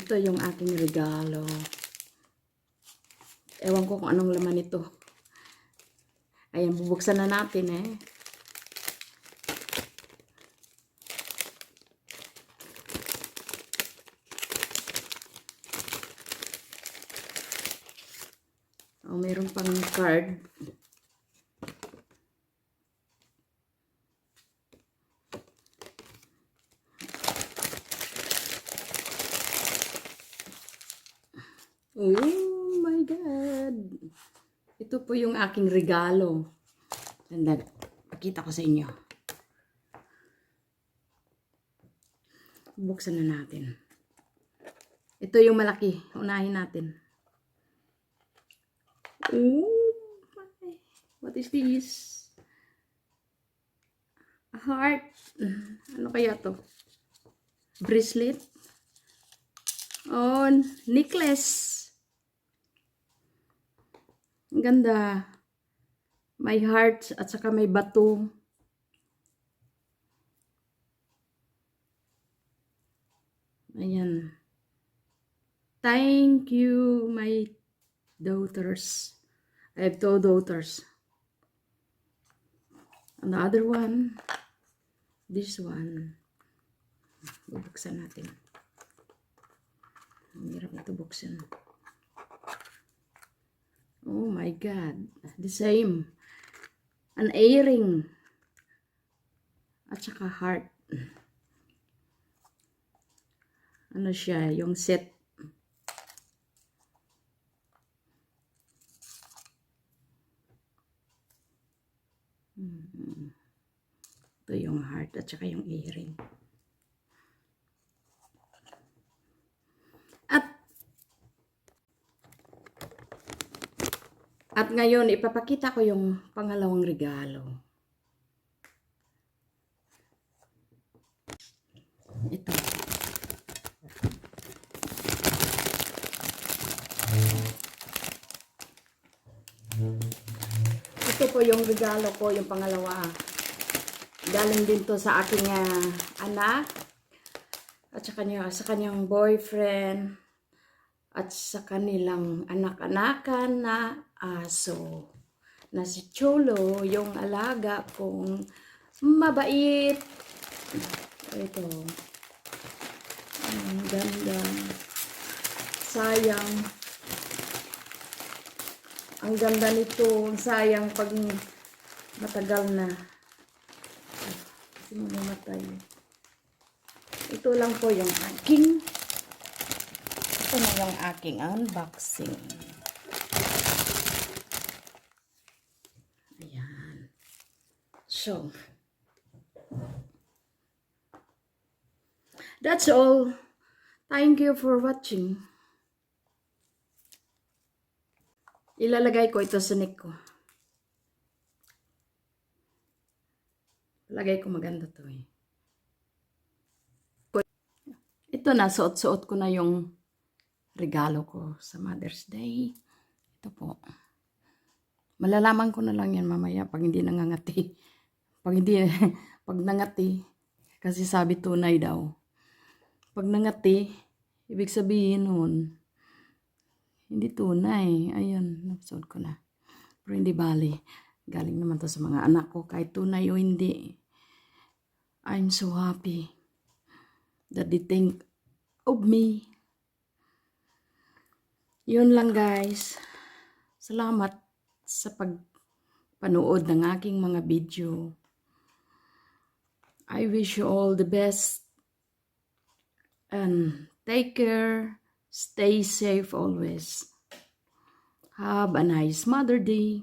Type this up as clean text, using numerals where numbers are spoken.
Ito yung aking regalo. Ewan ko kung anong laman ito. Ayan, bubuksan na natin eh. Oh, mayroon pang card. Oh my God! Ito po yung aking regalo. Ganda. Pakita ko sa inyo. Buksan na natin. Ito yung malaki. Unahin natin. Oh my. What is this? A heart. Ano kaya to? Bracelet? Oh, necklace. Ang ganda. May heart at saka may bato. Ayan. Thank you, my daughters. I have 2 daughters. Another one. This one. Bubuksan natin. Ang hirap ito buksan. Oh my God. The same. An earring. At saka heart. Ano siya? Yung set. Ito yung heart at saka yung earring. At ngayon, ipapakita ko yung pangalawang regalo. Ito. Ito po yung regalo ko, yung pangalawa. Galing din to sa aking anak. At sa kanyang boyfriend. At sa kanilang anak-anakan na aso. Na si Cholo, yung alaga kong mabait. Ito. Ang ganda. Sayang. Ang ganda nito. Sayang pag matagal na. Kasi mamamatay. Ito lang po yung aking. Ito na yung aking unboxing. Ayan. So, that's all. Thank you for watching. Ilalagay ko ito sa neck ko. Lagay ko maganda to eh. Ito na, suot-suot ko na yung regalo ko sa Mother's Day. Ito po. Malalaman ko na lang yan mamaya pag hindi nangangati. Pag nangati, kasi sabi tunay daw. Pag nangati, ibig sabihin nun, hindi tunay. Ayun, napsod ko na. Pero hindi bali. Galing naman to sa mga anak ko. Kahit tunay o hindi. I'm so happy that they think of me. Yun lang guys. Salamat sa panood ng aking mga video. I wish you all the best and take care, stay safe always. Have a nice Mother Day.